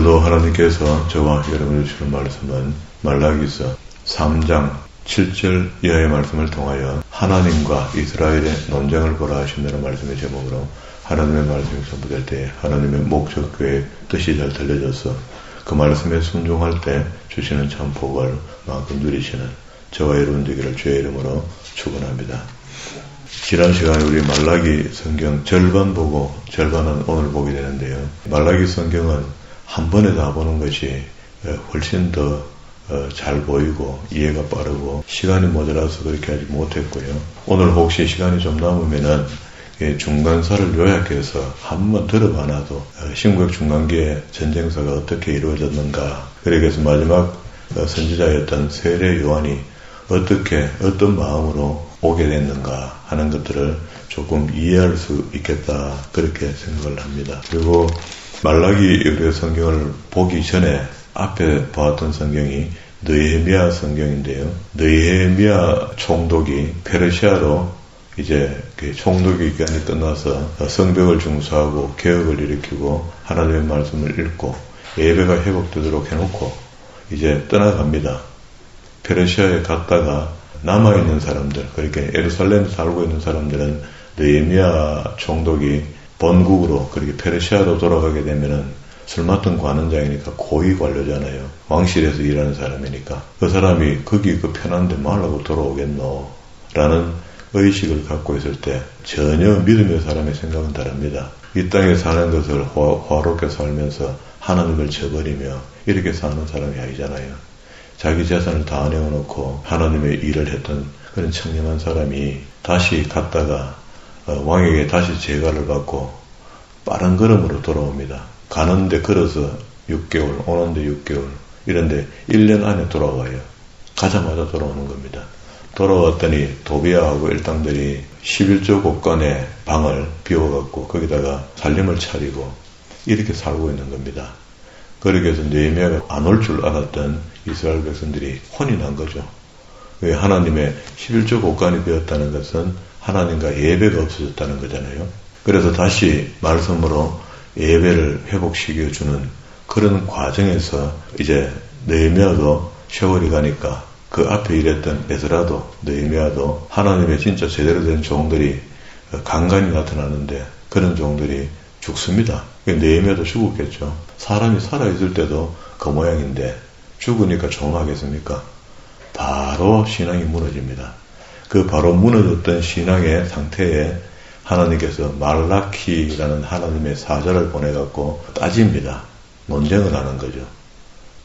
오늘도 하나님께서 저와 여러분을 주는 말씀은 말라기서 3장 7절 이하의 말씀을 통하여 하나님과 이스라엘의 논쟁을 보라 하신다는 말씀의 제목으로 하나님의 말씀이 선포될 때 하나님의 목적교의 뜻이 잘 들려져서 그 말씀에 순종할 때 주시는 참 복을 마음껏 누리시는 저와 여러분 되기를 주의 이름으로 축원합니다. 지난 시간에 우리 말라기 성경 절반 보고 절반은 오늘 보게 되는데요. 말라기 성경은 한 번에 다 보는 것이 훨씬 더 잘 보이고 이해가 빠르고 시간이 모자라서 그렇게 하지 못했고요. 오늘 혹시 시간이 좀 남으면은 중간사를 요약해서 한번 들어봐놔도 신구약 중간기의 전쟁사가 어떻게 이루어졌는가, 그래서 마지막 선지자였던 세례 요한이 어떻게 어떤 마음으로 오게 됐는가 하는 것들을 조금 이해할 수 있겠다, 그렇게 생각을 합니다. 그리고 말라기 우리가 성경을 보기 전에 앞에 보았던 성경이 느헤미야 성경인데요. 느헤미야 총독이 페르시아로 이제 총독의 기간이 끝나서 성벽을 중수하고 개혁을 일으키고 하나님의 말씀을 읽고 예배가 회복되도록 해놓고 이제 떠나갑니다. 페르시아에 갔다가 남아있는 사람들, 그러니까 예루살렘에 살고 있는 사람들은 느헤미야 총독이 본국으로, 그렇게 페르시아로 돌아가게 되면은 술 맡은 관원장이니까 고위 관료잖아요. 왕실에서 일하는 사람이니까 그 사람이 거기 편한데 말라고 돌아오겠노? 라는 의식을 갖고 있을 때 전혀 믿음의 사람의 생각은 다릅니다. 이 땅에 사는 것을 화롭게 살면서 하나님을 저버리며 이렇게 사는 사람이 아니잖아요. 자기 재산을 다 내어놓고 하나님의 일을 했던 그런 청렴한 사람이 다시 갔다가 왕에게 다시 재가를 받고 빠른 걸음으로 돌아옵니다. 가는데 걸어서 6개월, 오는데 6개월, 이런데 1년 안에 돌아와요. 가자마자 돌아오는 겁니다. 돌아왔더니 도비아하고 일당들이 11조 곳간의 방을 비워갖고 거기다가 살림을 차리고 이렇게 살고 있는 겁니다. 그렇게 해서 느헤미야가 안 올 줄 알았던 이스라엘 백성들이 혼이 난 거죠. 하나님의 11조 곳간이 비었다는 것은 하나님과 예배가 없어졌다는 거잖아요. 그래서 다시 말씀으로 예배를 회복시켜주는 그런 과정에서 이제 느헤미야도 세월이 가니까 그 앞에 일했던 에스라도 느헤미야도 하나님의 진짜 제대로 된 종들이 간간히 나타나는데 그런 종들이 죽습니다. 느헤미야도 죽었겠죠. 사람이 살아있을 때도 그 모양인데 죽으니까 조용하겠습니까? 바로 신앙이 무너집니다. 그 바로 무너졌던 신앙의 상태에 하나님께서 말라키라는 하나님의 사자를 보내갖고 따집니다. 논쟁을 하는 거죠.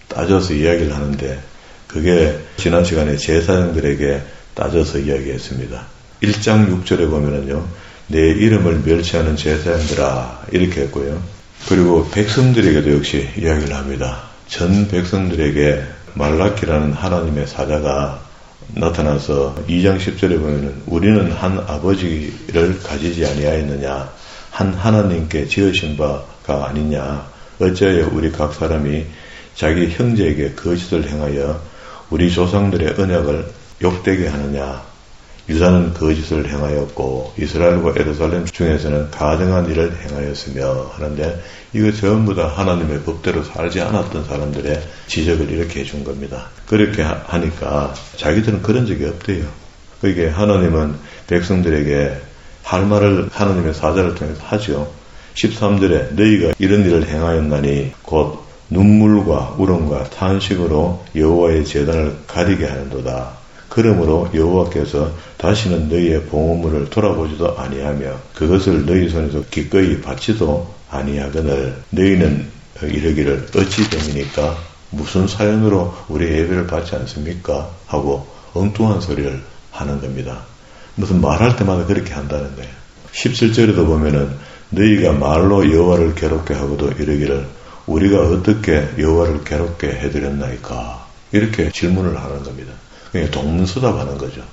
따져서 이야기를 하는데 그게 지난 시간에 제사장들에게 따져서 이야기했습니다. 1장 6절에 보면은요, 내 이름을 멸시하는 제사장들아, 이렇게 했고요. 그리고 백성들에게도 역시 이야기를 합니다. 전 백성들에게 말라키라는 하나님의 사자가 나타나서 2장 10절에 보면은 우리는 한 아버지를 가지지 아니하였느냐, 한 하나님께 지으신 바가 아니냐, 어찌하여 우리 각 사람이 자기 형제에게 거짓을 행하여 우리 조상들의 언약을 욕되게 하느냐. 유다는 거짓을 행하였고 이스라엘과 예루살렘 중에서는 가증한 일을 행하였으며 하는데 이거 전부 다 하나님의 법대로 살지 않았던 사람들의 지적을 이렇게 해준 겁니다. 그렇게 하니까 자기들은 그런 적이 없대요. 그러니까 하나님은 백성들에게 할 말을 하나님의 사자를 통해서 하죠. 13절에 너희가 이런 일을 행하였나니 곧 눈물과 울음과 탄식으로 여호와의 제단을 가리게 하는도다. 그러므로 여호와께서 다시는 너희의 봉헌물을 돌아보지도 아니하며 그것을 너희 손에서 기꺼이 받지도 아니하거늘 너희는 이르기를 어찌 됨이니까 무슨 사연으로 우리의 예배를 받지 않습니까? 하고 엉뚱한 소리를 하는 겁니다. 무슨 말할 때마다 그렇게 한다는 거예요. 17절에도 보면은 너희가 말로 여호와를 괴롭게 하고도 이르기를 우리가 어떻게 여호와를 괴롭게 해드렸나이까? 이렇게 질문을 하는 겁니다. 그냥 동문서답하는 거죠.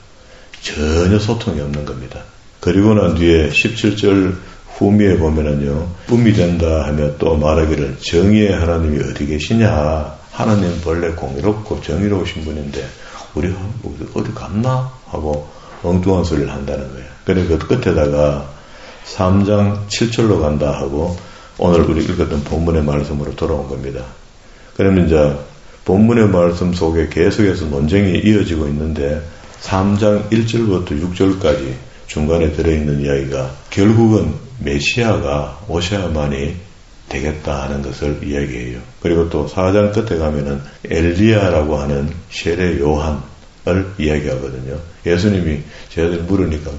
전혀 소통이 없는 겁니다. 그리고 난 뒤에 17절 후미에 보면은요, 뿜이 된다 하며 또 말하기를 정의의 하나님이 어디 계시냐? 하나님 본래 공의롭고 정의로우신 분인데 우리 어디 갔나? 하고 엉뚱한 소리를 한다는 거예요. 그래 그 끝에다가 3장 7절로 간다 하고 오늘 우리 읽었던 본문의 말씀으로 돌아온 겁니다. 그러면 이제 본문의 말씀 속에 계속해서 논쟁이 이어지고 있는데 3장 1절부터 6절까지 중간에 들어있는 이야기가 결국은 메시아가 오셔야만이 되겠다 하는 것을 이야기해요. 그리고 또 4장 끝에 가면은 엘리야라고 하는 세례 요한을 이야기하거든요. 예수님이 저희들이 물으니까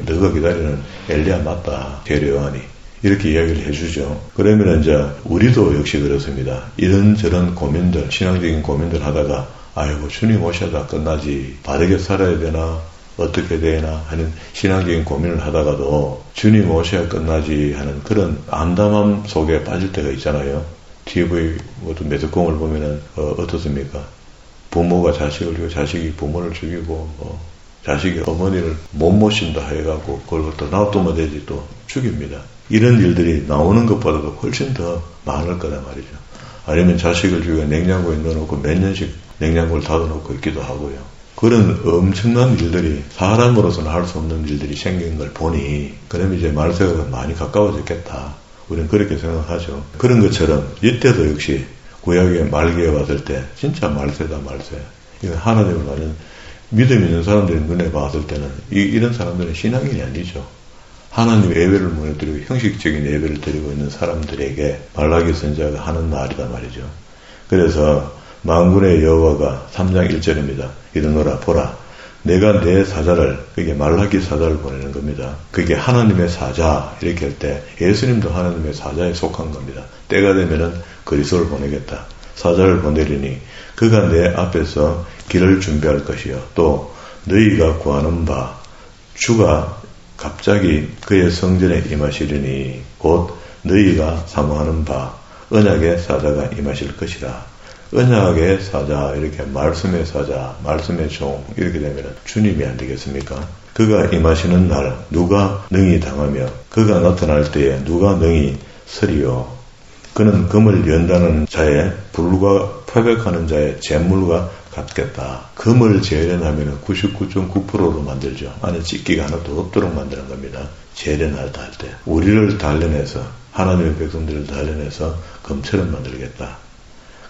너가 기다리는 엘리야 맞다, 세례 요한이. 이렇게 이야기를 해주죠. 그러면 이제 우리도 역시 그렇습니다. 이런저런 고민들, 신앙적인 고민들 하다가 아이고 주님 오셔다 끝나지, 바르게 살아야 되나 어떻게 되나 하는 신앙적인 고민을 하다가도 주님 오셔야 끝나지 하는 그런 암담함 속에 빠질 때가 있잖아요. TV 매듭공을 보면은 어떻습니까? 부모가 자식을 죽이고 자식이 부모를 죽이고 자식이 어머니를 못 모신다 해갖고 그걸 또 놔두면 되지 또 죽입니다. 이런 일들이 나오는 것보다도 훨씬 더 많을 거란 말이죠. 아니면 자식을 죽여 냉장고에 넣어놓고 몇 년씩 냉장고를 닫아놓고 있기도 하고요. 그런 엄청난 일들이 사람으로서는 할 수 없는 일들이 생긴 걸 보니 그럼 이제 말세가 많이 가까워졌겠다. 우리는 그렇게 생각하죠. 그런 것처럼 이때도 역시 구약의 말기에 왔을 때 진짜 말세다 말세. 이건 하나님을 아는 믿음 있는 사람들이 눈에 봤을 때는 이런 사람들은 신앙인이 아니죠. 하나님 예배를 무너뜨리고 형식적인 예배를 드리고 있는 사람들에게 말라기 선지자가 하는 말이란 말이죠. 그래서 만군의 여호와가 3장 1절입니다. 이르노라 보라 내가 내 사자를, 그게 말라기 사자를 보내는 겁니다. 그게 하나님의 사자 이렇게 할 때 예수님도 하나님의 사자에 속한 겁니다. 때가 되면은 그리스도를 보내겠다. 사자를 보내리니 그가 내 앞에서 길을 준비할 것이요 또 너희가 구하는 바 주가 갑자기 그의 성전에 임하시리니 곧 너희가 사모하는 바 언약의 사자가 임하실 것이라. 언약의 사자, 이렇게 말씀의 사자, 말씀의 종 이렇게 되면 주님이 안 되겠습니까? 그가 임하시는 날 누가 능히 당하며 그가 나타날 때에 누가 능히 서리요. 그는 금을 연다는 자의 불과 표백하는 자의 재물과 같겠다. 금을 재련하면 99.9%로 만들죠. 안에 찢기가 하나도 없도록 만드는 겁니다. 재련할 때 우리를 단련해서 하나님의 백성들을 단련해서 금처럼 만들겠다.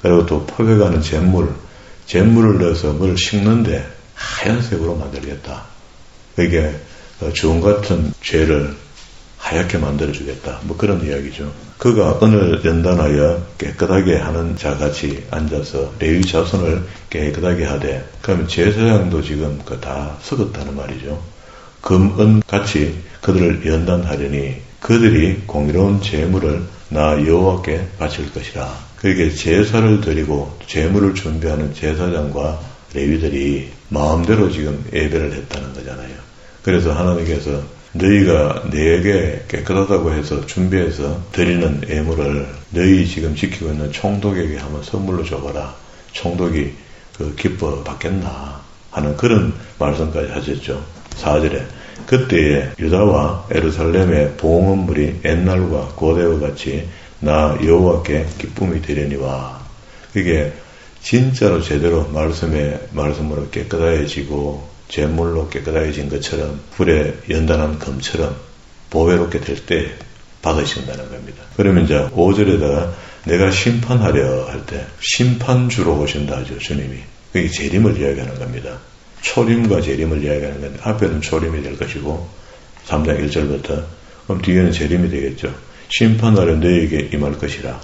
그리고 또 포백하는 재물을 넣어서 뭘 씻는데 하얀색으로 만들겠다. 이게 주홍 같은 죄를 하얗게 만들어주겠다. 뭐 그런 이야기죠. 그가 은을 연단하여 깨끗하게 하는 자같이 앉아서 레위 자손을 깨끗하게 하되, 그러면 제사장도 지금 다 썩었다는 말이죠. 금, 은 같이 그들을 연단하려니 그들이 공의로운 제물을 나 여호와께 바칠 것이라. 그렇게 제사를 드리고 제물을 준비하는 제사장과 레위들이 마음대로 지금 예배를 했다는 거잖아요. 그래서 하나님께서 너희가 내게 깨끗하다고 해서 준비해서 드리는 예물을 너희 지금 지키고 있는 총독에게 한번 선물로 줘봐라. 총독이 기뻐 받겠나 하는 그런 말씀까지 하셨죠. 4절에 그때에 유다와 예루살렘의 봉헌물이 옛날과 고대와 같이 나 여호와께 기쁨이 되려니와. 그게 진짜로 제대로 말씀으로 깨끗해지고 제물로 깨끗해진 것처럼 불에 연단한 금처럼 보배롭게 될 때 받으신다는 겁니다. 그러면 이제 5절에다가 내가 심판하려 할 때 심판주로 오신다 하죠. 주님이. 그게 재림을 이야기하는 겁니다. 초림과 재림을 이야기하는 건데 앞에는 초림이 될 것이고 3장 1절부터 그럼 뒤에는 재림이 되겠죠. 심판하려 너희에게 임할 것이라.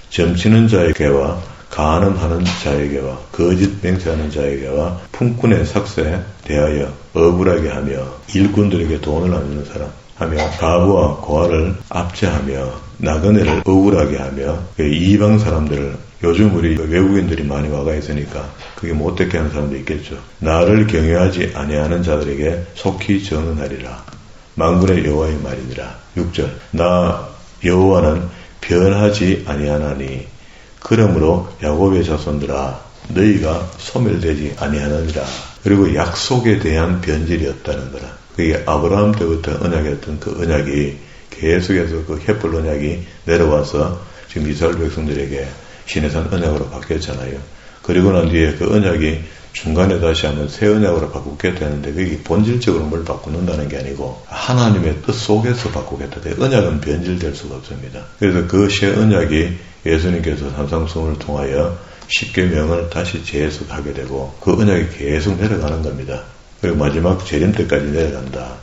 점치는 자에게와 간음하는 자에게와 거짓 맹세하는 자에게와 품꾼의 삭세에 대하여 억울하게 하며 일꾼들에게 돈을 나누는 사람 하며 가부와 고아를 압제하며 나그네를 억울하게 하며 이방 사람들을, 요즘 우리 외국인들이 많이 와가 있으니까 그게 못되게 하는 사람도 있겠죠. 나를 경외하지 아니하는 자들에게 속히 전언하리라. 만군의 여호와의 말이니라. 6절 나 여호와는 변하지 아니하나니 그러므로 야곱의 자손들아 너희가 소멸되지 아니하느니라. 그리고 약속에 대한 변질이 없다는 거라. 그게 아브라함 때부터 언약이었던 그 언약이 계속해서 그 햇불 언약이 내려와서 지금 이스라엘 백성들에게 시내산 언약으로 바뀌었잖아요. 그리고 난 뒤에 그 언약이 중간에 다시 한번 새 언약으로 바꾸게 되는데 그게 본질적으로 뭘 바꾸는다는 게 아니고 하나님의 뜻 속에서 바꾸겠다. 언약은 변질될 수가 없습니다. 그래서 그 새 언약이 예수님께서 산상수훈을 통하여 십계명을 다시 재해석하게 되고 그 언약이 계속 내려가는 겁니다. 그리고 마지막 재림 때까지 내려간다.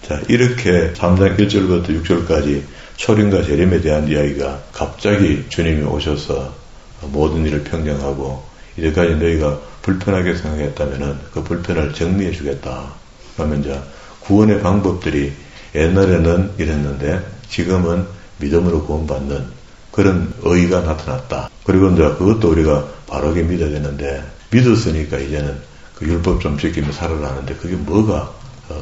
자, 이렇게 3장 1절부터 6절까지 초림과 재림에 대한 이야기가 갑자기 주님이 오셔서 모든 일을 평정하고 이제까지 너희가 불편하게 생각했다면은 그 불편을 정리해 주겠다. 그러면 이제 구원의 방법들이 옛날에는 이랬는데 지금은 믿음으로 구원받는 그런 의의가 나타났다. 그리고 이제 그것도 우리가 바르게 믿어야 되는데 믿었으니까 이제는 그 율법 좀 지키며 살아라는데 그게 뭐가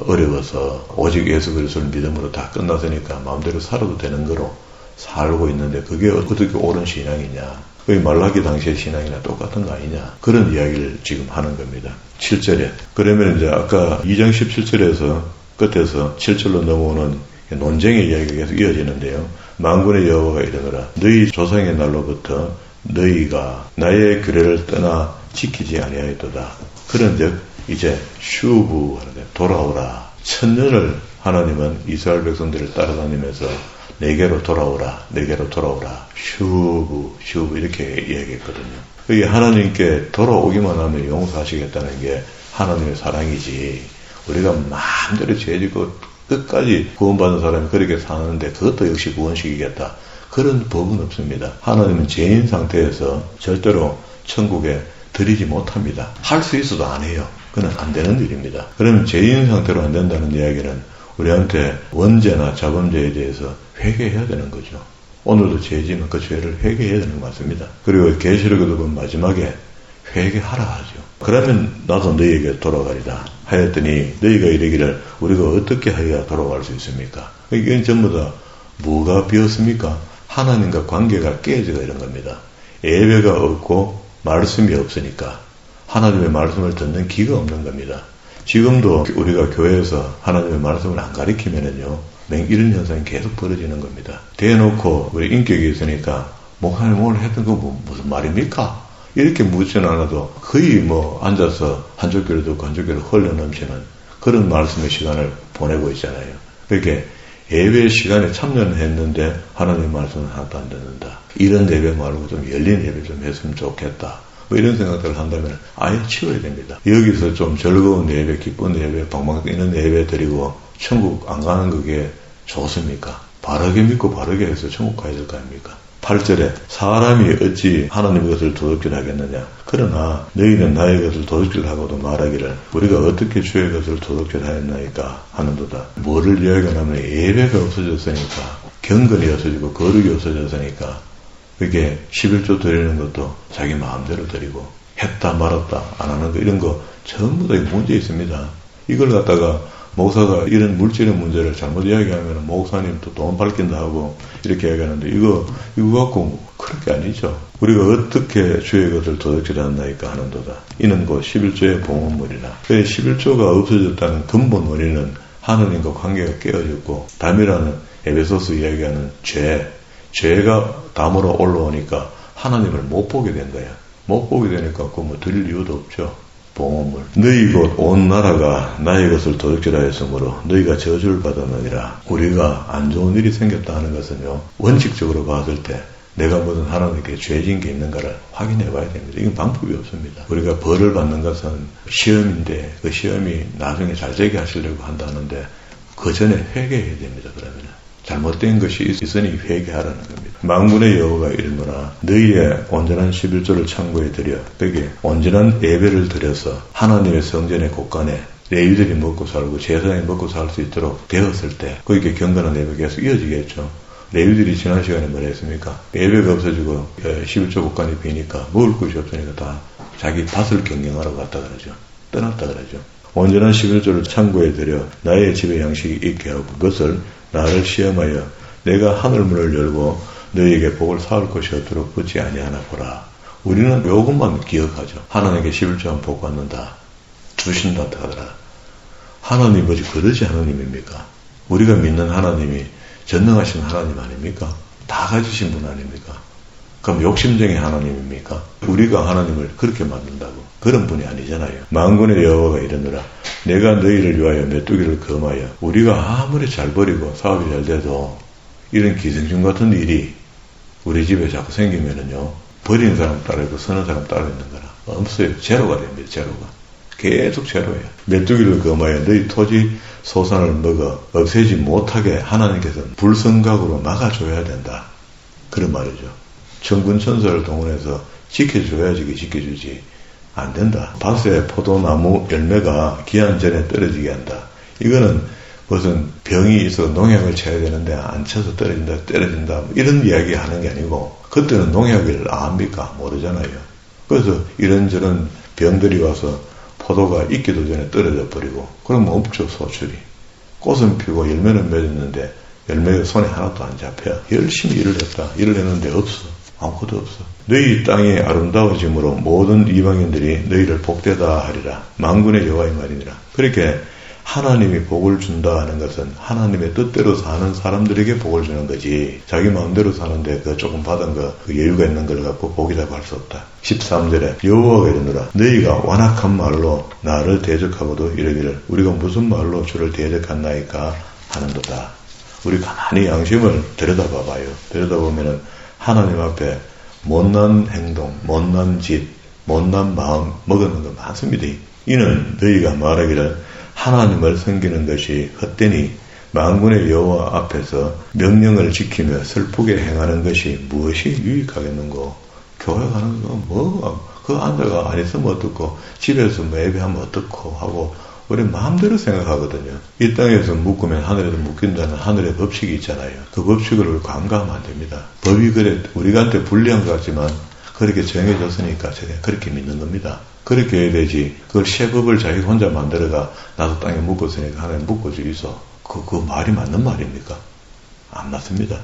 어려워서 오직 예수 그리스도를 믿음으로 다 끝났으니까 마음대로 살아도 되는 거로 살고 있는데 그게 어떻게 옳은 신앙이냐. 거의 말라기 당시의 신앙이나 똑같은 거 아니냐. 그런 이야기를 지금 하는 겁니다. 7절에. 그러면 이제 아까 2장 17절에서 끝에서 7절로 넘어오는 논쟁의 이야기가 계속 이어지는데요. 만군의 여호와가 이르노라. 너희 조상의 날로부터 너희가 나의 규례를 떠나 지키지 아니하였도다. 그런즉 이제 슈브하는데 돌아오라. 천년을 하나님은 이스라엘 백성들을 따라다니면서 내게로 돌아오라. 내게로 돌아오라. 슈브 이렇게 이야기했거든요. 그게 하나님께 돌아오기만 하면 용서하시겠다는 게 하나님의 사랑이지. 우리가 마음대로 죄짓고 끝까지 구원받은 사람이 그렇게 사는데 그것도 역시 구원시키겠다. 그런 법은 없습니다. 하나님은 죄인 상태에서 절대로 천국에 들이지 못합니다. 할 수 있어도 안 해요. 그건 안 되는 일입니다. 그러면 죄인 상태로 안 된다는 이야기는 우리한테 원죄나 자범죄에 대해서 회개해야 되는 거죠. 오늘도 죄지면 그 죄를 회개해야 되는 것 같습니다. 그리고 계시록에도 보면 마지막에 회개하라 하죠. 그러면 나도 너희에게 돌아가리라 하였더니 너희가 이르기를 우리가 어떻게 해야 돌아갈 수 있습니까? 이건 전부 다 뭐가 비었습니까? 하나님과 관계가 깨져가 이런 겁니다. 예배가 없고 말씀이 없으니까 하나님의 말씀을 듣는 귀가 없는 겁니다. 지금도 우리가 교회에서 하나님의 말씀을 안 가리키면은요, 이런 현상이 계속 벌어지는 겁니다. 대놓고 우리 인격이 있으니까 목사님 오늘 했던 거 무슨 말입니까? 이렇게 묻지는 않아도 거의 앉아서 한쪽 귀를 듣고 한쪽 귀를 흘러넘치는 그런 말씀의 시간을 보내고 있잖아요. 그렇게 예배 시간에 참여했는데 하나님의 말씀은 하나도 안 듣는다. 이런 예배 말고 좀 열린 예배 좀 했으면 좋겠다. 이런 생각들을 한다면 아예 치워야 됩니다. 여기서 좀 즐거운 예배, 기쁜 예배, 방방 뛰는 예배 드리고 천국 안 가는 그게 좋습니까? 바르게 믿고 바르게 해서 천국 가야 될 거 아닙니까? 8절에 사람이 어찌 하나님의 것을 도둑질하겠느냐. 그러나 너희는 나의 것을 도둑질하고도 말하기를 우리가 어떻게 주의 것을 도둑질하였나이까 하는도다. 뭐를 이야기하냐면 예배가 없어졌으니까 경건이 없어지고 거룩이 없어졌으니까 그게 11조 드리는 것도 자기 마음대로 드리고 했다 말았다 안 하는 거 이런 거 전부 다 문제 있습니다. 이걸 갖다가 목사가 이런 물질의 문제를 잘못 이야기하면 목사님 또 돈 밝힌다 하고 이렇게 이야기하는데 이거 갖고 그런 게 아니죠. 우리가 어떻게 주의 것을 도둑질하나이까 하는도다. 이는 곧 11조의 봉헌물이라. 11조가 없어졌다는 근본 원인은 하나님과 관계가 깨어졌고 담이라는 에베소서 이야기하는 죄가 담으로 올라오니까 하나님을 못 보게 된 거야. 못 보게 되니까 그 드릴 이유도 없죠. 봉헌물. 너희 곧 온 나라가 나의 것을 도둑질하였으므로 너희가 저주를 받았느니라. 우리가 안 좋은 일이 생겼다 하는 것은요, 원칙적으로 봤을 때 내가 무슨 하나님께 죄진 게 있는가를 확인해 봐야 됩니다. 이건 방법이 없습니다. 우리가 벌을 받는 것은 시험인데 그 시험이 나중에 잘 되게 하시려고 한다는데 그 전에 회개해야 됩니다. 그러면 잘못된 것이 있으니 회개하라는 겁니다. 만군의 여호와가 이르노라. 너희의 온전한 11조를 창고에 들여 거기에 온전한 예배를 드려서 하나님의 성전의 곳간에 레위들이 먹고 살고 제사장이 먹고 살 수 있도록 되었을 때 거기에 경건한 예배가 계속 이어지겠죠. 레위들이 지난 시간에 뭐라 했습니까? 예배가 없어지고 11조 곳간이 비니까 먹을 것이 없으니까 다 자기 밭을 경영하러 갔다 그러죠. 떠났다 그러죠. 온전한 11조를 창고에 들여 나의 집에 양식이 있게 하고 그것을 나를 시험하여 내가 하늘문을 열고 너희에게 복을 쌓을 것이 없도록 붙지 아니하나 보라. 우리는 요것만 기억하죠. 하나님께 11조만 복 받는다. 주신다 하더라. 하나님 뭐지 그러지 하나님입니까? 우리가 믿는 하나님이 전능하신 하나님 아닙니까? 다 가지신 분 아닙니까? 그럼 욕심쟁이 하나님입니까? 우리가 하나님을 그렇게 만든다고? 그런 분이 아니잖아요. 만군의 여호와가 이르노라. 내가 너희를 위하여 메뚜기를 금하여. 우리가 아무리 잘 버리고 사업이 잘 돼도 이런 기생충 같은 일이 우리 집에 자꾸 생기면은요, 버리는 사람 따로 있고 서는 사람 따로 있는 거라. 없어요. 제로가 됩니다. 제로가. 계속 제로예요. 메뚜기를 금하여 너희 토지 소산을 먹어 없애지 못하게 하나님께서 불성각으로 막아줘야 된다. 그런 말이죠. 천군 천사를 동원해서 지켜줘야지 지켜주지. 안 된다. 밭에 포도나무 열매가 기한 전에 떨어지게 한다. 이거는 무슨 병이 있어 농약을 쳐야 되는데 안 쳐서 떨어진다. 이런 이야기 하는 게 아니고, 그때는 농약을 압니까? 모르잖아요. 그래서 이런저런 병들이 와서 포도가 익기도 전에 떨어져 버리고, 그러면 없죠, 소출이. 꽃은 피고 열매는 맺었는데 열매가 손에 하나도 안 잡혀. 열심히 일을 했다. 일을 했는데 없어. 아무것도 없어. 너희 땅이 아름다워짐으로 모든 이방인들이 너희를 복되다 하리라. 만군의 여호와의 말이니라. 그렇게 하나님이 복을 준다 하는 것은 하나님의 뜻대로 사는 사람들에게 복을 주는 거지, 자기 마음대로 사는데 그 조금 받은 그 여유가 있는 걸 갖고 복이라고 할 수 없다. 13절에 여호와가 이르노라. 너희가 완악한 말로 나를 대적하고도 이르기를 우리가 무슨 말로 주를 대적했나이까 하는도다. 우리 가만히 양심을 들여다봐봐요. 들여다보면은 하나님 앞에 못난 행동, 못난 짓, 못난 마음 먹는 거 많습니다. 이는 너희가 말하기를 하나님을 섬기는 것이 헛되니 만군의 여호와 앞에서 명령을 지키며 슬프게 행하는 것이 무엇이 유익하겠는고. 교회 가는 거 그 앉아가 안 있으면 어떻고, 집에서 예배하면 어떻고 하고 우리 마음대로 생각하거든요. 이 땅에서 묶으면 하늘에도 묶인다는 하늘의 법칙이 있잖아요. 그 법칙을 간과하면 안 됩니다. 법이 그래 우리한테 불리한 것 같지만 그렇게 정해졌으니까 제가 그렇게 믿는 겁니다. 그렇게 해야 되지. 그걸 새 법을 자기 혼자 만들어가 나도 땅에 묶었으니까 하나님 묶어주이소. 그 말이 맞는 말입니까? 안 맞습니다.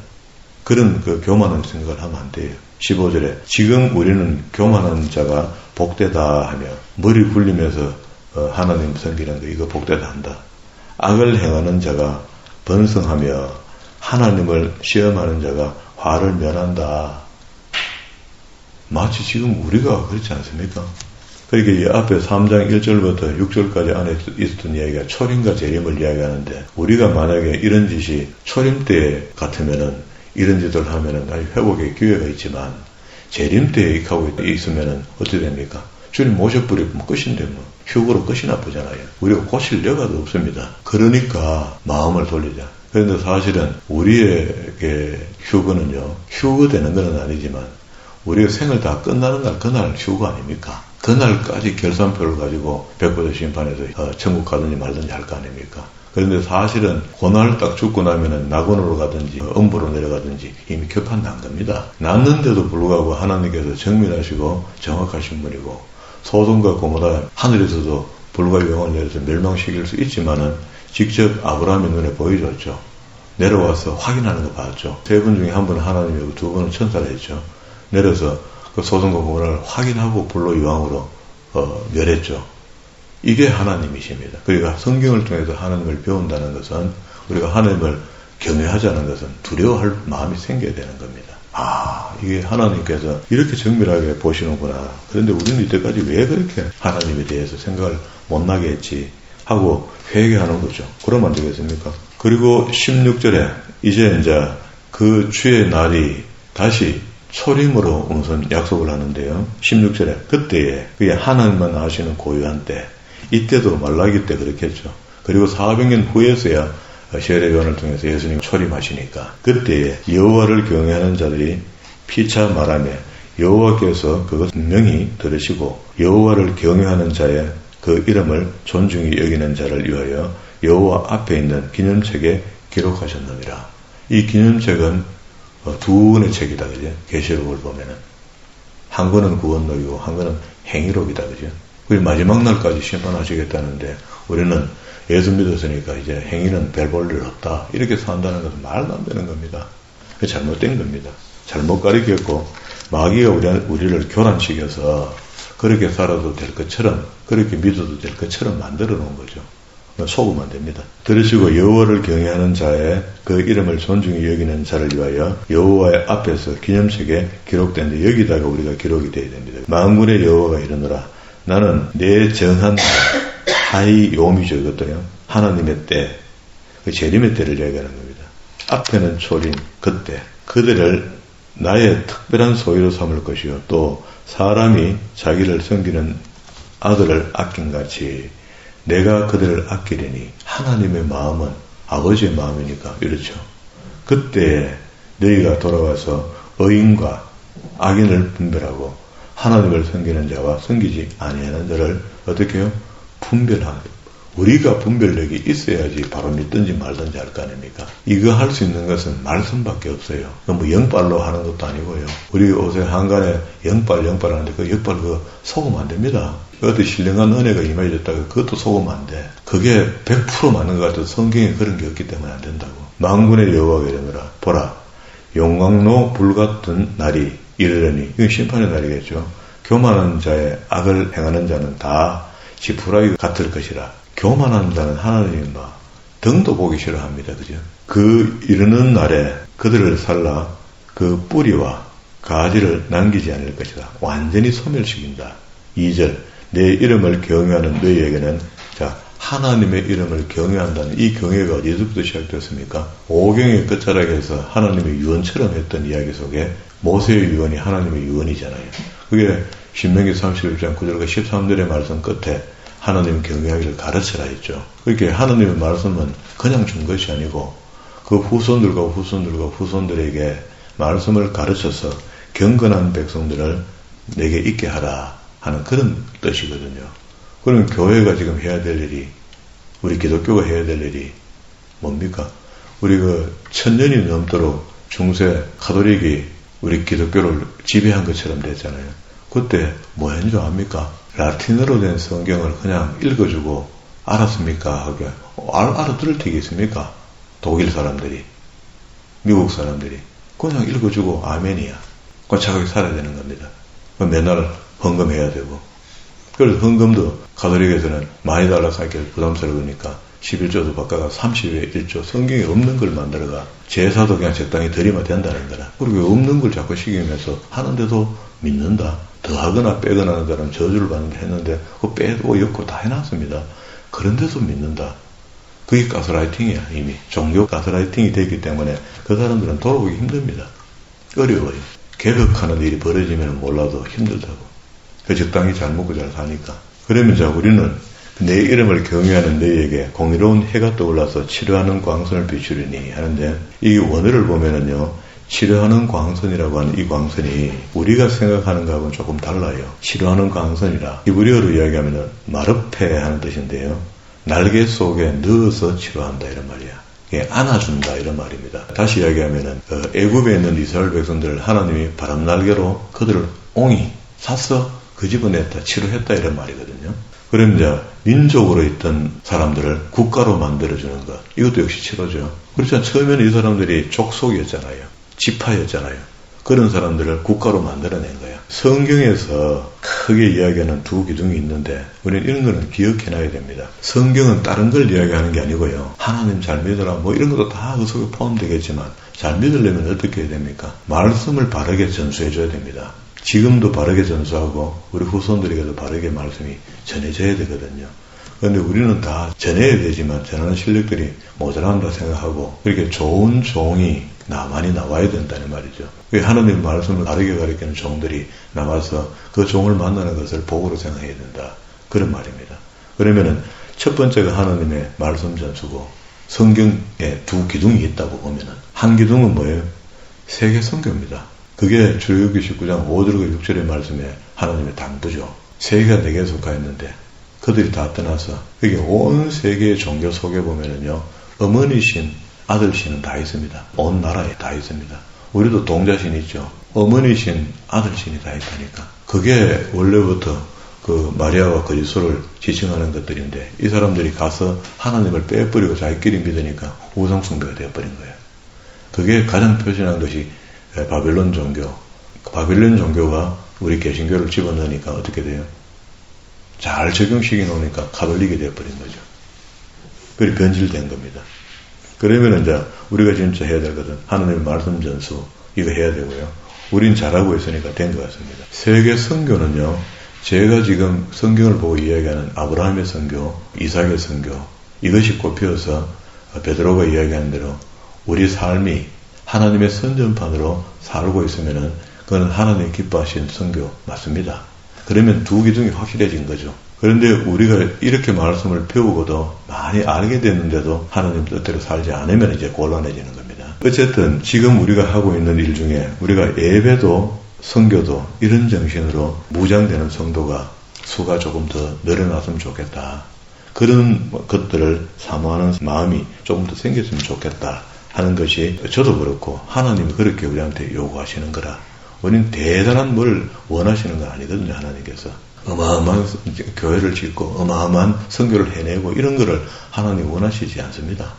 그런 그 교만한 생각을 하면 안 돼요. 15절에 지금 우리는 교만한 자가 복되다 하며 머리 굴리면서 하나님 섬기는 거 이거 복되다 한다. 악을 행하는 자가 번성하며 하나님을 시험하는 자가 화를 면한다. 마치 지금 우리가 그렇지 않습니까? 그러니까 이 앞에 3장 1절부터 6절까지 안에 있었던 이야기가 초림과 재림을 이야기하는데, 우리가 만약에 이런 짓이 초림 때 같으면은 이런 짓을 하면은 아주 회복의 기회가 있지만, 재림 때에 익하고 있으면은 어떻게 됩니까? 주님 모셔버리고 끝인데 휴거로 끝이 나쁘잖아요. 우리가 고칠 여가도 없습니다. 그러니까 마음을 돌리자. 그런데 사실은 우리에게 휴거는요, 휴거되는 건 아니지만 우리가 생을 다 끝나는 날, 그날 휴거 아닙니까? 그날까지 결산표를 가지고 백보자 심판에서 천국 가든지 말든지 할 거 아닙니까? 그런데 사실은 그날 딱 죽고 나면은 낙원으로 가든지 음부로 내려가든지 이미 결판 난 겁니다. 났는데도 불구하고 하나님께서 정밀하시고 정확하신 분이고, 소돔과 고모라 하늘에서도 불과 영을 내려서 멸망시킬 수 있지만은 직접 아브라함의 눈에 보여줬죠. 내려와서 확인하는 거 봤죠. 세 분 중에 한 분은 하나님이고 두 분은 천사라 했죠. 내려서 그 소돔과 고모라를 확인하고 불로 유황으로 멸했죠. 이게 하나님이십니다. 그러니까 성경을 통해서 하나님을 배운다는 것은, 우리가 하나님을 경외하자는 것은 두려워할 마음이 생겨야 되는 겁니다. 이게 하나님께서 이렇게 정밀하게 보시는구나. 그런데 우리는 이때까지 왜 그렇게 하나님에 대해서 생각을 못나게 했지 하고 회개하는 거죠. 그러면 안 되겠습니까? 그리고 16절에 이제 그 주의 날이 다시 초림으로 우선 약속을 하는데요. 16절에 그때에 그게 하나님만 아시는 고유한 때, 이때도 말라기 때 그렇게 했죠. 그리고 400년 후에서야 세례요한을 통해서 예수님이 초림하시니까 그때에 여호와를 경외하는 자들이 피차 말하며 여호와께서 그것 분명히 들으시고 여호와를 경외하는 자의 그 이름을 존중히 여기는 자를 위하여 여호와 앞에 있는 기념책에 기록하셨느니라. 이 기념책은 두 권의 책이다, 그죠? 계시록을 보면은 한 권은 구원록이고 한 권은 행위록이다, 그죠? 그리고 마지막 날까지 심판하시겠다는데 우리는 예수 믿었으니까 이제 행위는 별 볼 일 없다, 이렇게 산다는 것은 말도 안 되는 겁니다. 잘못된 겁니다. 잘못 가르쳤고 마귀가 우리를 교란시켜서 그렇게 살아도 될 것처럼, 그렇게 믿어도 될 것처럼 만들어 놓은 거죠. 속으면 안 됩니다. 들으시고 여호와를 경외하는 자의 그 이름을 존중히 여기는 자를 위하여 여호와의 앞에서 기념책에 기록된데 여기다가 우리가 기록이 되어야 됩니다. 만군의 여호와가 이르노라 나는 내 정한 하이 요미죠. 이것도요. 하나님의 때, 그 재림의 때를 이야기하는 겁니다. 앞에는 초림, 그때 그들을 나의 특별한 소유로 삼을 것이요 또 사람이 자기를 섬기는 아들을 아낀같이 내가 그들을 아끼리니 하나님의 마음은 아버지의 마음이니까 이렇죠. 그때 너희가 돌아와서 의인과 악인을 분별하고 하나님을 섬기는 자와 섬기지 아니하는 자를 어떻게 해요? 분별하는. 우리가 분별력이 있어야지 바로 믿든지 말든지 할 거 아닙니까? 이거 할 수 있는 것은 말씀밖에 없어요. 뭐 영빨로 하는 것도 아니고요. 우리 요새 한간에 영빨 하는데 그 영빨 그거 속으면 안 됩니다. 어떤 신령한 은혜가 임해졌다고 그것도 속으면 안 돼. 그게 100% 맞는 것 같아서 성경에 그런 게 없기 때문에 안 된다고. 만군의 여호와가 이르노라 보라 용광로 불같은 날이 이르려니 이건 심판의 날이겠죠. 교만한 자의 악을 행하는 자는 다 지푸라기 같을 것이라. 교만한 자는 하나님이 등도 보기 싫어합니다. 그죠? 그 이르는 날에 그들을 살라 그 뿌리와 가지를 남기지 않을 것이다. 완전히 소멸시킨다. 2절 내 이름을 경외하는 너희에게는 자 하나님의 이름을 경외한다는 이 경외가 어디서부터 시작됐습니까? 오경의 끝자락에서 하나님의 유언처럼 했던 이야기 속에 모세의 유언이 하나님의 유언이잖아요. 그게 신명기 31장 9절과 13절의 말씀 끝에 하나님 경외하기를 가르쳐라 했죠. 그렇게 하나님의 말씀은 그냥 준 것이 아니고 그 후손들에게 말씀을 가르쳐서 경건한 백성들을 내게 있게 하라 하는 그런 뜻이거든요. 그러면 교회가 지금 해야 될 일이 우리 기독교가 해야 될 일이 뭡니까? 우리 그 1000년이 넘도록 중세 카톨릭이 우리 기독교를 지배한 것처럼 됐잖아요. 그때 뭐 했는 줄 압니까? 라틴어로 된 성경을 그냥 읽어주고 알았습니까? 하게 알아들을 테기 있습니까? 독일 사람들이 미국 사람들이 그냥 읽어주고 아멘이야. 고착하게 살아야 되는 겁니다. 맨날 헌금해야 되고 그래서 헌금도 가톨릭에서는 많이 달라고 하기를 부담스러우니까 11조도 바꿔가 30에 1조 성경에 없는 걸 만들어가 제사도 그냥 적당히 드리면 된다는 거라. 그리고 없는 걸 자꾸 시키면서 하는데도 믿는다. 더하거나 빼거나 하는 사람 저주를 받는다 했는데 그거 빼고 엮고 다 해놨습니다. 그런데도 믿는다. 그게 가스라이팅이야. 이미 종교 가스라이팅이 됐기 때문에 그 사람들은 돌아오기 힘듭니다. 어려워요. 개혁하는 일이 벌어지면 몰라도 힘들다고. 그 적당히 잘 먹고 잘 사니까. 그러면 자 우리는 내 이름을 경외하는 너희에게 공의로운 해가 떠올라서 치료하는 광선을 비추리니 하는데 이 원어를 보면은요. 치료하는 광선이라고 하는 이 광선이 우리가 생각하는 것하고는 조금 달라요. 치료하는 광선이라 히브리어로 이야기하면 마르페 하는 뜻인데요. 날개 속에 넣어서 치료한다 이런 말이야. 이게 안아준다 이런 말입니다. 다시 이야기하면 애굽에 있는 이스라엘 백성들을 하나님이 바람날개로 그들을 옹이 샀어 그 집어냈다 치료했다 이런 말이거든요. 그럼 이제 민족으로 있던 사람들을 국가로 만들어주는 것 이것도 역시 치료죠. 그렇지만 처음에는 이 사람들이 족속이었잖아요. 지파였잖아요. 그런 사람들을 국가로 만들어낸 거야. 성경에서 크게 이야기하는 두 기둥이 있는데 우리는 이런 거는 기억해놔야 됩니다. 성경은 다른 걸 이야기하는 게 아니고요. 하나님 잘 믿어라 뭐 이런 것도 다 그 속에 포함되겠지만 잘 믿으려면 어떻게 해야 됩니까? 말씀을 바르게 전수해줘야 됩니다. 지금도 바르게 전수하고 우리 후손들에게도 바르게 말씀이 전해져야 되거든요. 그런데 우리는 다 전해야 되지만 전하는 실력들이 모자란다 생각하고 이렇게 좋은 종이 많이 나와야 된다는 말이죠. 하나님 말씀을 다르게 가르치는 종들이 나와서 그 종을 만나는 것을 복으로 생각해야 된다. 그런 말입니다. 그러면은 첫 번째가 하나님의 말씀 전수고 성경에 두 기둥이 있다고 보면은 한 기둥은 뭐예요? 세계 선교입니다. 그게 출애굽기 19장 5절과 6절의 말씀에 하나님의 당부죠. 세계가 내게 속하였는데 그들이 다 떠나서 그게 온 세계의 종교 속에 보면은요 어머니신 아들신은 다 있습니다. 온 나라에 다 있습니다. 우리도 동자신 있죠. 어머니신 아들신이 다 있다니까. 그게 원래부터 그 마리아와 그리스도를 지칭하는 것들인데 이 사람들이 가서 하나님을 빼버리고 자기끼리 믿으니까 우상숭배가 되어버린 거예요. 그게 가장 표시한 것이 바벨론 종교. 바벨론 종교가 우리 개신교를 집어넣으니까 어떻게 돼요? 잘 적용시켜 놓으니까 가톨릭이 되어버린 거죠. 그리 변질된 겁니다. 그러면 이제 우리가 진짜 해야 될 것은 하나님의 말씀 전수 이거 해야 되고요. 우린 잘하고 있으니까 된 것 같습니다. 세계 선교는요. 제가 지금 성경을 보고 이야기하는 아브라함의 선교, 이삭의 선교 이것이 꼽혀서 베드로가 이야기하는 대로 우리 삶이 하나님의 선전판으로 살고 있으면은 그건 하나님이 기뻐하신 선교 맞습니다. 그러면 두 기둥이 확실해진 거죠. 그런데 우리가 이렇게 말씀을 배우고도 많이 알게 됐는데도 하나님 뜻대로 살지 않으면 이제 곤란해지는 겁니다. 어쨌든 지금 우리가 하고 있는 일 중에 우리가 예배도 선교도 이런 정신으로 무장되는 성도가 수가 조금 더 늘어났으면 좋겠다. 그런 것들을 사모하는 마음이 조금 더 생겼으면 좋겠다 하는 것이 저도 그렇고 하나님이 그렇게 우리한테 요구하시는 거라. 우리는 대단한 뭘 원하시는 건 아니거든요. 하나님께서 어마어마한 교회를 짓고 어마어마한 선교를 해내고 이런 거를 하나님이 원하시지 않습니다.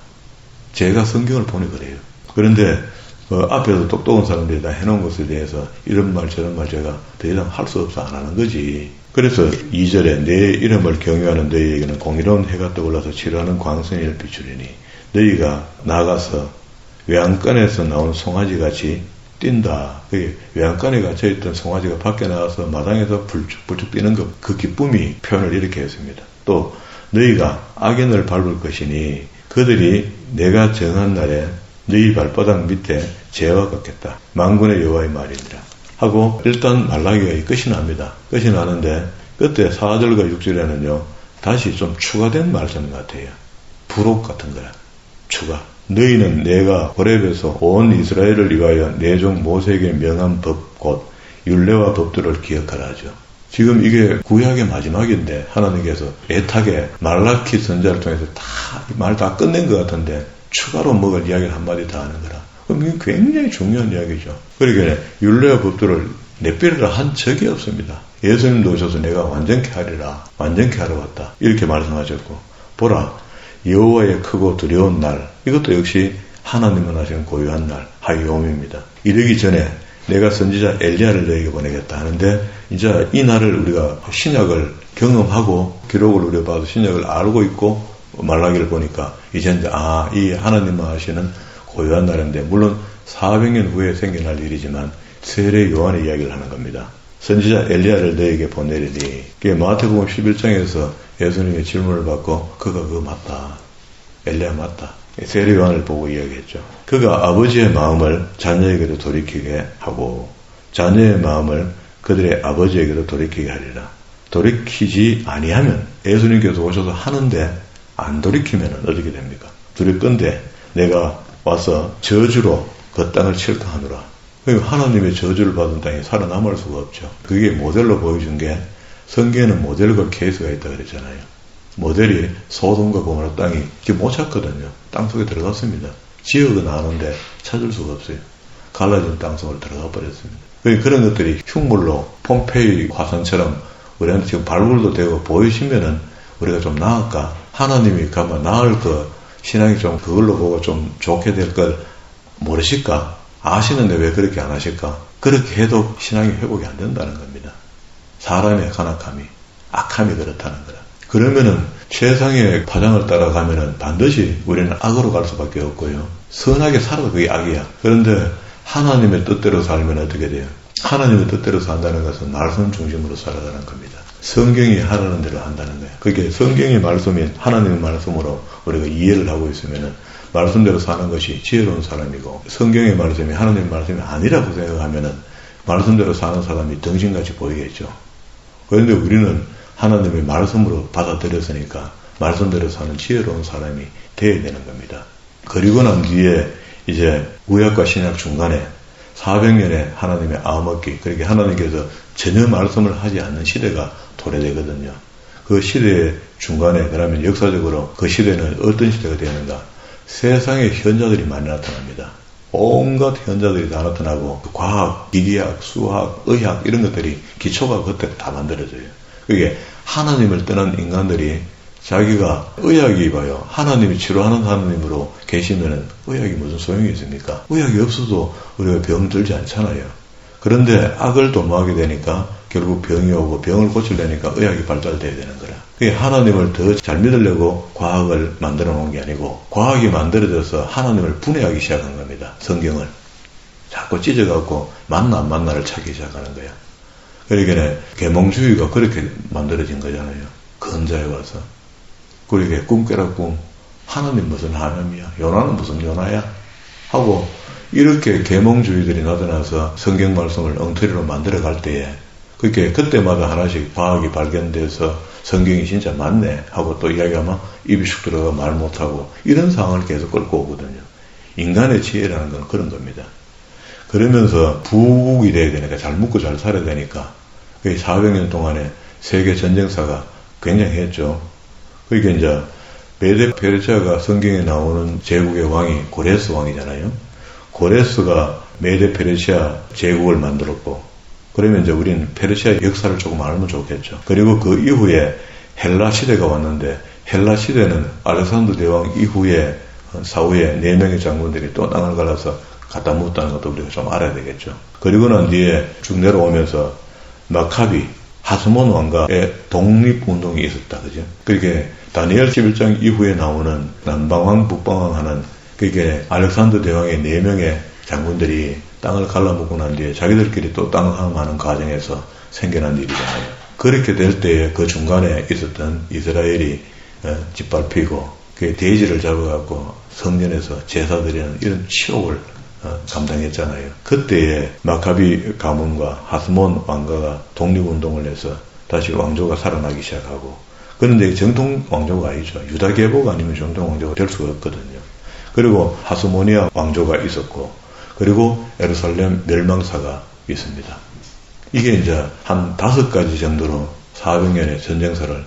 제가 성경을 보니 그래요. 그런데 앞에서 똑똑한 사람들이 다 해놓은 것에 대해서 이런 말 저런 말 제가 더 이상 할 수 없어 안 하는 거지. 그래서 2절에 내 이름을 경외하는 너희에게는 공의로운 해가 떠올라서 치료하는 광선을 비추리니 너희가 나가서 외양간에서 나온 송아지같이 뛴다. 그게 외양간에 갇혀있던 송아지가 밖에 나가서 마당에서 불쭉 뛰는 것, 그 기쁨이 표현을 이렇게 했습니다. 또 너희가 악인을 밟을 것이니 그들이 내가 정한 날에 너희 발바닥 밑에 재와 같겠다. 만군의 여호와의 말이니라. 하고 일단 말라기가 끝이 납니다. 끝이 나는데 그때 4절과 6절에는요. 다시 좀 추가된 말씀 같아요. 부록 같은 거야. 추가. 너희는 내가 호렙에서 온 이스라엘을 위하여 내 종 모세에게 명한 법 곧 율례와 법들을 기억하라 하죠. 지금 이게 구약의 마지막인데 하나님께서 애타게 말라키 선지자를 통해서 다 말 다 끝낸 것 같은데 추가로 먹을 이야기를 한마디 더 하는 거라. 그럼 이게 굉장히 중요한 이야기죠. 그러니까 율례와 법들을 내빼려라 한 적이 없습니다. 예수님도 오셔서 내가 완전케 하리라. 완전케 하러 왔다. 이렇게 말씀하셨고 보라 여호와의 크고 두려운 날 이것도 역시 하나님만 하시는 고유한 날 하이옴입니다. 이르기 전에 내가 선지자 엘리야를 너에게 보내겠다 하는데 이제 이 날을 우리가 신약을 경험하고 기록을 우리가 봐도 신약을 알고 있고 말라기를 보니까 이제 이 하나님만 하시는 고유한 날인데 물론 400년 후에 생겨날 일이지만 세례 요한의 이야기를 하는 겁니다. 선지자 엘리야를 너에게 보내리니 그게 마태복음 11장에서 예수님의 질문을 받고 그가 그거 맞다. 엘리야 맞다. 세례 요한을 보고 이야기했죠. 그가 아버지의 마음을 자녀에게도 돌이키게 하고 자녀의 마음을 그들의 아버지에게도 돌이키게 하리라. 돌이키지 아니하면 예수님께서 오셔서 하는데 안 돌이키면 어떻게 됩니까? 두렵건대 내가 와서 저주로 그 땅을 칠까 하노라. 하나님의 저주를 받은 땅이 살아남을 수가 없죠. 그게 모델로 보여준 게 성경에는 모델과 케이스가 있다 그랬잖아요. 모델이 소돔과 고모라 땅이 지금 못 찾거든요. 땅속에 들어갔습니다. 지역은 아는데 찾을 수가 없어요. 갈라진 땅속으로 들어가 버렸습니다. 그런 것들이 흉물로 폼페이 화산처럼 우리한테 지금 발굴도 되고 보이시면은 우리가 좀 나을까? 하나님이 가면 나을 거 신앙이 좀 그걸로 보고 좀 좋게 될 걸 모르실까? 아시는데 왜 그렇게 안 하실까? 그렇게 해도 신앙이 회복이 안 된다는 겁니다. 사람의 간악함이, 악함이 그렇다는 거라. 그러면은 세상의 파장을 따라가면은 반드시 우리는 악으로 갈 수밖에 없고요. 선하게 살아도 그게 악이야. 그런데 하나님의 뜻대로 살면 어떻게 돼요? 하나님의 뜻대로 산다는 것은 말씀 중심으로 살아가는 겁니다. 성경이 하라는 대로 한다는 거예요. 그게 성경의 말씀이 하나님의 말씀으로 우리가 이해를 하고 있으면은 말씀대로 사는 것이 지혜로운 사람이고 성경의 말씀이 하나님의 말씀이 아니라고 생각하면은 말씀대로 사는 사람이 덩신같이 보이겠죠. 그런데 우리는 하나님의 말씀으로 받아들였으니까 말씀대로 사는 지혜로운 사람이 되어야 되는 겁니다. 그리고 난 뒤에 이제 구약과 신약 중간에 400년의 하나님의 암흑기, 그렇게 하나님께서 전혀 말씀을 하지 않는 시대가 도래되거든요. 그 시대의 중간에 그러면 역사적으로 그 시대는 어떤 시대가 되는가? 세상에 현자들이 많이 나타납니다. 온갖 현자들이 다 나타나고 과학, 기계학, 수학, 의학 이런 것들이 기초가 그때 다 만들어져요. 그게 하나님을 떠난 인간들이 자기가 의학이 봐요. 하나님이 치료하는 하나님으로 계시면은 의학이 무슨 소용이 있습니까? 의학이 없어도 우리가 병 들지 않잖아요. 그런데 악을 도모하게 되니까 결국 병이 오고 병을 고치려니까 의학이 발달돼야 되는 거라. 그게 하나님을 더 잘 믿으려고 과학을 만들어 놓은 게 아니고 과학이 만들어져서 하나님을 분해하기 시작한 겁니다. 성경을. 자꾸 찢어갖고 맞나 안 맞나를 찾기 시작하는 거야. 그러니까 계몽주의가 그렇게 만들어진 거잖아요. 근자에 와서. 그러니까 꿈 깨라 꿈. 하나님 무슨 하나님이야? 요나는 무슨 요나야? 하고 이렇게 계몽주의들이 나타나서 성경 말씀을 엉터리로 만들어갈 때에 그렇게 그때마다 하나씩 과학이 발견돼서 성경이 진짜 맞네 하고 또 이야기하면 입이 쑥 들어가 말 못하고 이런 상황을 계속 끌고 오거든요. 인간의 지혜라는 건 그런 겁니다. 그러면서 부국이 돼야 되니까 잘 묵고 잘 살아야 되니까 400년 동안에 세계 전쟁사가 굉장했죠. 그러니까 이제 메데 페르시아가 성경에 나오는 제국의 왕이 고레스 왕이잖아요. 고레스가 메데 페르시아 제국을 만들었고 그러면 이제 우리는 페르시아 역사를 조금 알면 좋겠죠. 그리고 그 이후에 헬라 시대가 왔는데 헬라 시대는 알렉산더 대왕 이후에 사후에 4명의 장군들이 또 땅을 갈아서 갖다 묻었다는 것도 우리가 좀 알아야 되겠죠. 그리고 난 뒤에 쭉 내려오면서 마카비 하스몬 왕가의 독립운동이 있었다. 그죠? 그게 다니엘 11장 이후에 나오는 남방왕 북방왕 하는 그게 알렉산더 대왕의 4명의 장군들이 땅을 갈라먹고 난 뒤에 자기들끼리 또 땅을 함하는 과정에서 생겨난 일이잖아요. 그렇게 될 때에 그 중간에 있었던 이스라엘이 짓밟히고 그 돼지를 잡아갖고 성전에서 제사드리는 이런 치욕을 감당했잖아요. 그때에 마카비 가문과 하스몬 왕가가 독립운동을 해서 다시 왕조가 살아나기 시작하고 그런데 정통 왕조가 아니죠. 유다 계보가 아니면 정통 왕조가 될 수가 없거든요. 그리고 하스모니아 왕조가 있었고 그리고 예루살렘 멸망사가 있습니다. 이게 이제 한 5가지 정도로 400년의 전쟁사를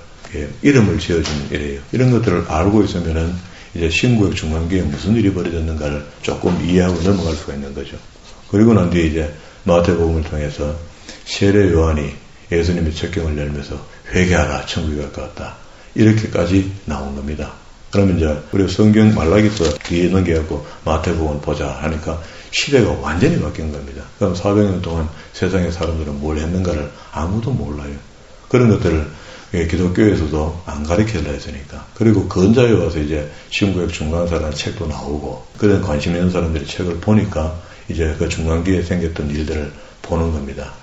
이름을 지어준 일이에요. 이런 것들을 알고 있으면은 이제 신구역 중간기에 무슨 일이 벌어졌는가를 조금 이해하고 넘어갈 수가 있는 거죠. 그리고 난 뒤에 이제 마태복음을 통해서 세례 요한이 예수님의 첩경을 열면서 회개하라 천국에 가까웠다 이렇게까지 나온 겁니다. 그러면 이제 우리가 성경 말라기서 뒤에 넘겨갖고 마태복음을 보자 하니까 시대가 완전히 바뀐 겁니다. 그럼 400년 동안 세상의 사람들은 뭘 했는가를 아무도 몰라요. 그런 것들을 기독교에서도 안 가르치려 했으니까. 그리고 근자에 와서 이제 신구역 중간사라는 책도 나오고 그런 관심 있는 사람들이 책을 보니까 이제 그 중간기에 생겼던 일들을 보는 겁니다.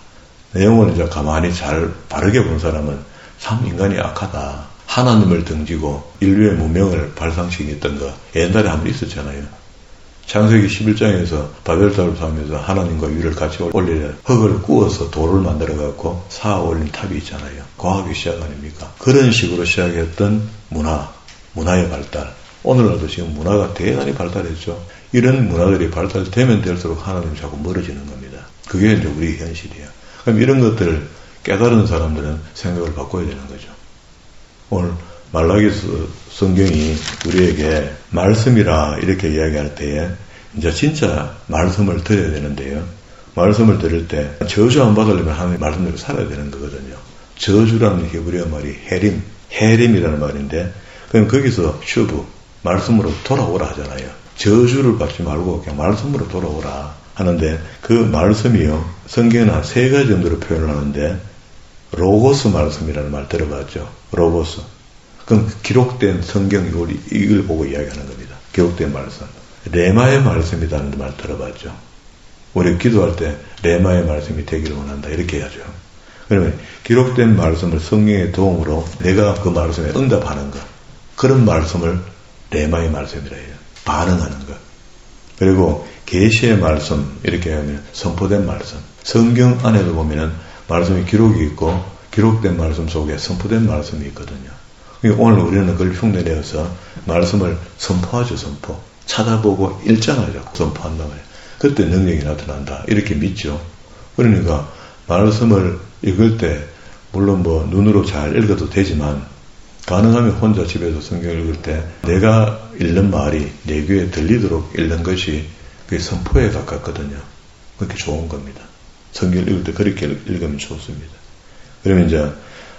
내용을 이제 가만히 잘 바르게 본 사람은 참 인간이 악하다. 하나님을 등지고 인류의 문명을 발상시켰던 거 옛날에 한번 있었잖아요. 창세기 11장에서 바벨탑을 쌓으면서 하나님과 유를 같이 올리려 흙을 구워서 돌을 만들어갖고 쌓아 올린 탑이 있잖아요. 과학의 시작 아닙니까? 그런 식으로 시작했던 문화의 발달. 오늘날도 지금 문화가 대단히 발달했죠. 이런 문화들이 발달되면 될수록 하나님이 자꾸 멀어지는 겁니다. 그게 이제 우리 현실이야. 그럼 이런 것들을 깨달은 사람들은 생각을 바꿔야 되는 거죠. 오늘 말라기서 성경이 우리에게 말씀이라 이렇게 이야기할 때에 이제 진짜 말씀을 들어야 되는데요. 말씀을 들을 때 저주 안 받으려면 하나님의 말씀대로 살아야 되는 거거든요. 저주라는 히브리어 말이 해림이라는 말인데 그럼 거기서 슈브 말씀으로 돌아오라 하잖아요. 저주를 받지 말고 그냥 말씀으로 돌아오라 하는데 그 말씀이요. 성경은 한 3가지 정도로 표현을 하는데 로고스 말씀이라는 말 들어봤죠. 로고스. 그럼 기록된 성경 이걸 보고 이야기하는 겁니다. 기록된 말씀. 레마의 말씀이라는 말 들어봤죠. 우리 기도할 때 레마의 말씀이 되기를 원한다 이렇게 해야죠. 그러면 기록된 말씀을 성령의 도움으로 내가 그 말씀에 응답하는 것. 그런 말씀을 레마의 말씀이라 해요. 반응하는 것. 그리고 계시의 말씀 이렇게 하면 선포된 말씀. 성경 안에도 보면은 말씀이 기록이 있고 기록된 말씀 속에 선포된 말씀이 있거든요. 오늘 우리는 그걸 흉내내어서 말씀을 선포하죠. 선포. 찾아보고 일장하죠. 선포한단 말이에요. 그때 능력이 나타난다. 이렇게 믿죠. 그러니까 말씀을 읽을 때 물론 뭐 눈으로 잘 읽어도 되지만 가능하면 혼자 집에서 성경을 읽을 때 내가 읽는 말이 내 귀에 들리도록 읽는 것이 그게 선포에 가깝거든요. 그렇게 좋은 겁니다. 성경을 읽을 때 그렇게 읽으면 좋습니다. 그러면 이제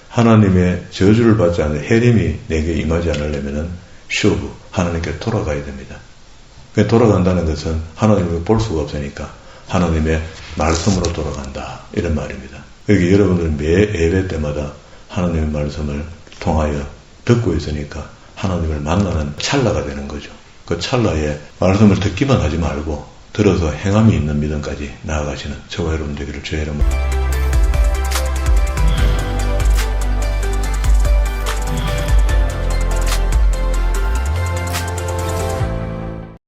하나님의 저주를 받지 않는 해림이 내게 임하지 않으려면은 슈브 하나님께 돌아가야 됩니다. 돌아간다는 것은 하나님을 볼 수가 없으니까 하나님의 말씀으로 돌아간다 이런 말입니다. 여기 여러분들 매 예배 때마다 하나님의 말씀을 통하여 듣고 있으니까 하나님을 만나는 찰나가 되는 거죠. 그 찰나에 말씀을 듣기만 하지 말고 들어서 행함이 있는 믿음까지 나아가시는 저와 여러분 되기를 주의 이름으로